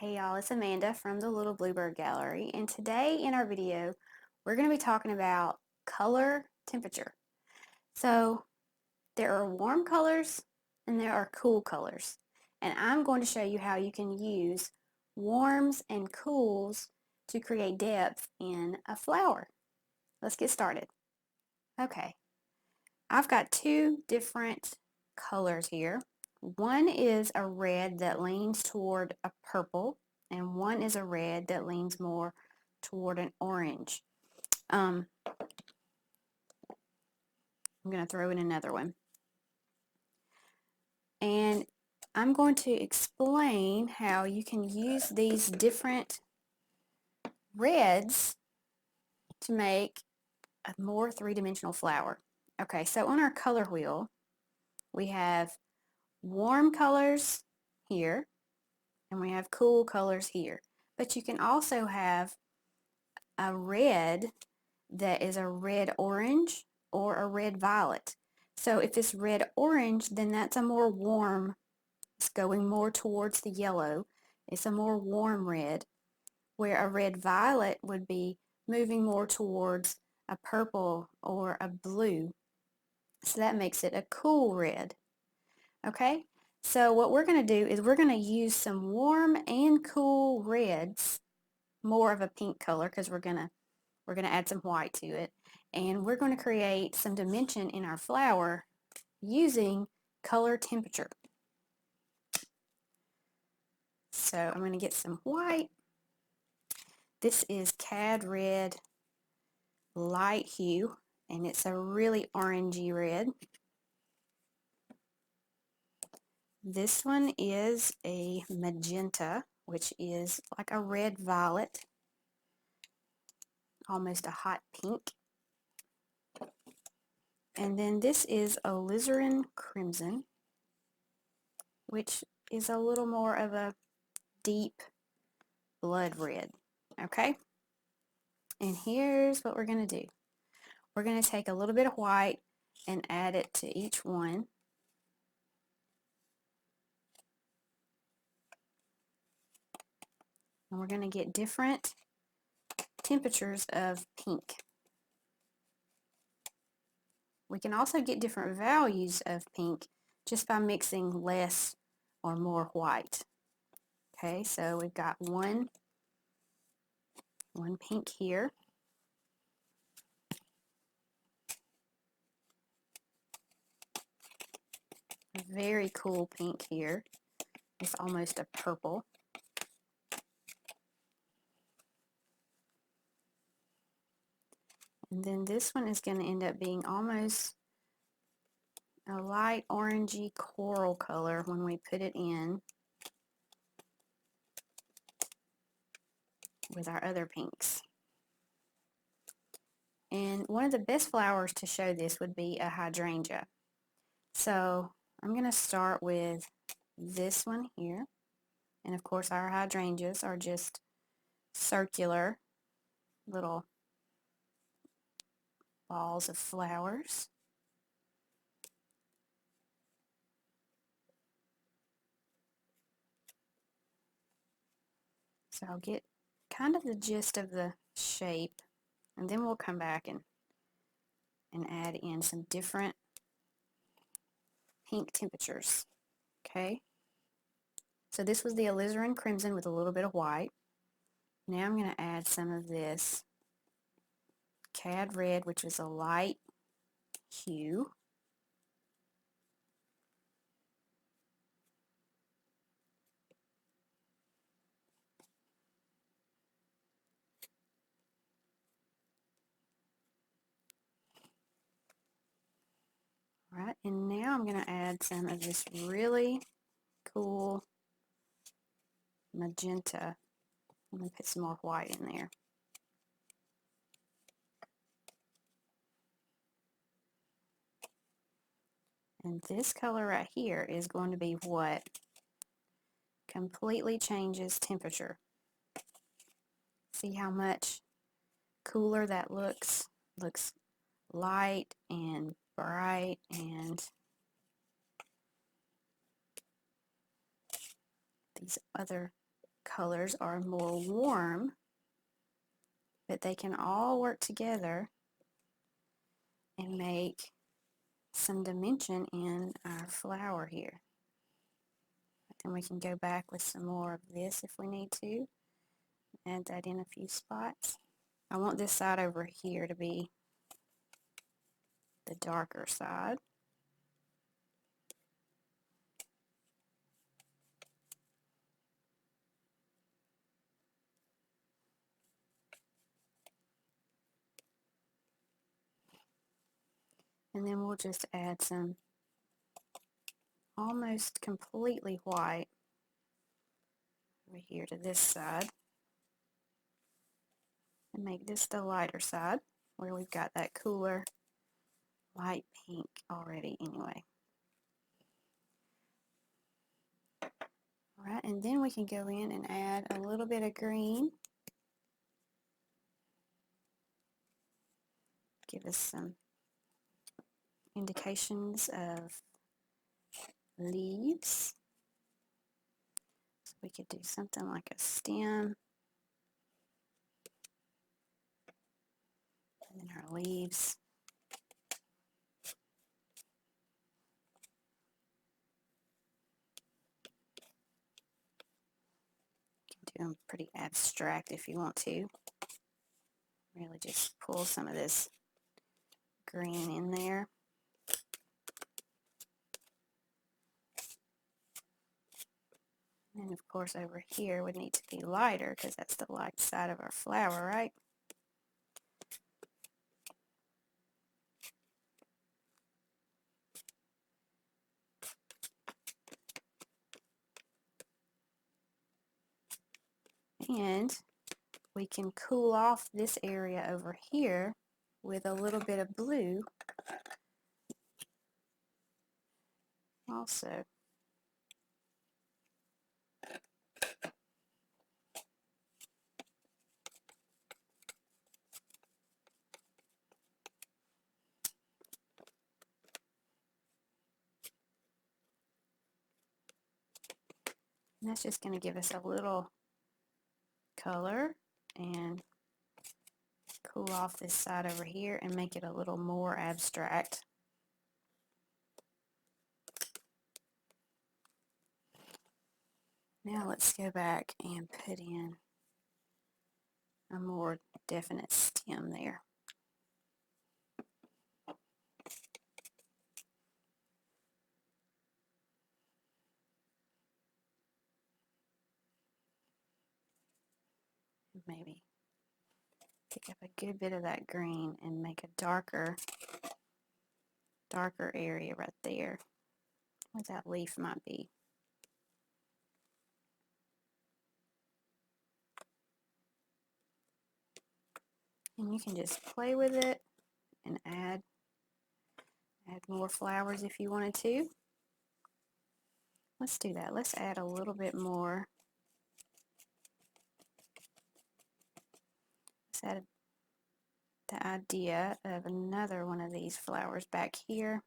Hey y'all, it's Amanda from the Little Bluebird Gallery, and today in our video we're going to be talking about color temperature. So there are warm colors and there are cool colors, and I'm going to show you how you can use warms and cools to create depth in a flower. Let's get started. Okay, I've got two different colors here. One is a red that leans toward a purple, and one is a red that leans more toward an orange. I'm going to throw in another one. And I'm going to explain how you can use these different reds to make a more three-dimensional flower. Okay, so on our color wheel, we have warm colors here, and we have cool colors here. But you can also have a red that is a red-orange or a red-violet. So if it's red-orange, then that's a more warm, it's going more towards the yellow. It's a more warm red, where a red-violet would be moving more towards a purple or a blue. So that makes it a cool red. Okay, so what we're going to do is we're going to use some warm and cool reds, more of a pink color because we're going to add some white to it, and we're going to create some dimension in our flower using color temperature. So I'm going to get some white. This is Cad Red Light Hue, and it's a really orangey red. This one is a magenta, which is like a red violet, almost a hot pink. And then this is alizarin crimson, which is a little more of a deep blood red. Okay? And here's what we're going to do. We're going to take a little bit of white and add it to each one. And we're going to get different temperatures of pink. We can also get different values of pink just by mixing less or more white. Okay, so we've got one pink here. A very cool pink here. It's almost a purple. And then this one is going to end up being almost a light orangey coral color when we put it in with our other pinks. And one of the best flowers to show this would be a hydrangea. So I'm going to start with this one here. And of course our hydrangeas are just circular little balls of flowers. So I'll get kind of the gist of the shape, and then we'll come back and add in some different pink temperatures. Okay, so this was the alizarin crimson with a little bit of white. Now I'm going to add some of this Cad Red, which is a light hue. All right, and now I'm going to add some of this really cool magenta. I'm going to put some more white in there. And this color right here is going to be what completely changes temperature. See how much cooler that looks? Looks light and bright, and these other colors are more warm, but they can all work together and make some dimension in our flower here. And we can go back with some more of this if we need to. Add that in a few spots. I want this side over here to be the darker side. And then we'll just add some almost completely white over here to this side. And make this the lighter side, where we've got that cooler light pink already anyway. Alright, and then we can go in and add a little bit of green. Give us some indications of leaves. So we could do something like a stem. And then our leaves. You can do them pretty abstract if you want to. Really just pull some of this green in there. And of course over here would need to be lighter because that's the light side of our flower, right? And we can cool off this area over here with a little bit of blue also. And that's just going to give us a little color and cool off this side over here and make it a little more abstract. Now let's go back and put in a more definite stem there. Maybe pick up a good bit of that green and make a darker area right there where that leaf might be. And you can just play with it and add more flowers if you wanted to. Let's do that. Let's add a little bit more. Let's add the idea of another one of these flowers back here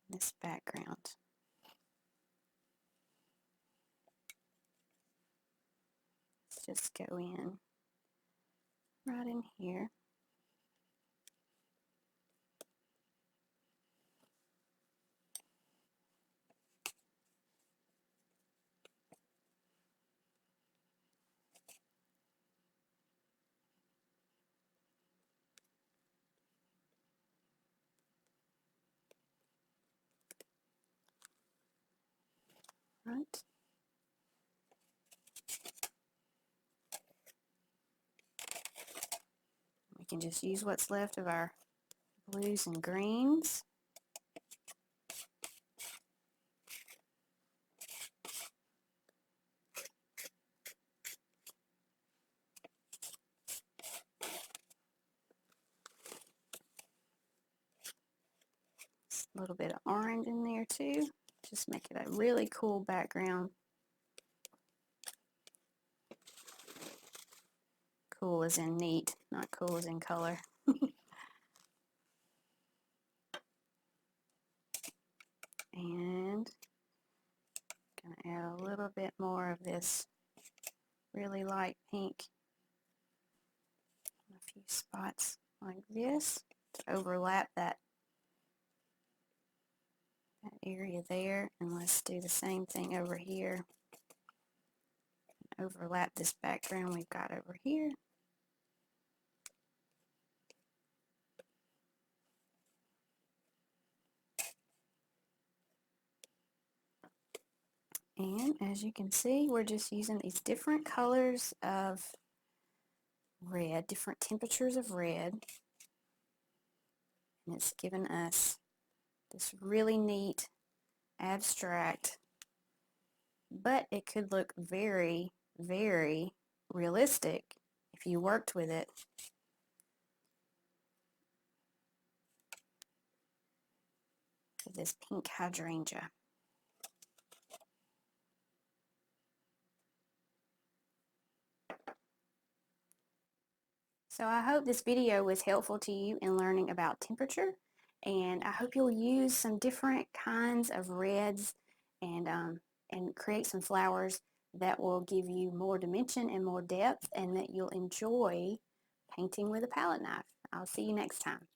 in this background. Let's just go in right in here. Right. We can just use what's left of our blues and greens. A little bit of orange in there too. Just make it a really cool background. Cool as in neat, not cool as in color. And gonna add a little bit more more of this really light pink in a few spots like this to overlap that area there. And let's do the same thing over here. Overlap this background we've got over here. And as you can see, we're just using these different colors of red, different temperatures of red. And it's given us this really neat abstract, but it could look very, very realistic if you worked with it. With this pink hydrangea. So I hope this video was helpful to you in learning about temperature, and I hope you'll use some different kinds of reds and create some flowers that will give you more dimension and more depth, and that you'll enjoy painting with a palette knife. I'll see you next time.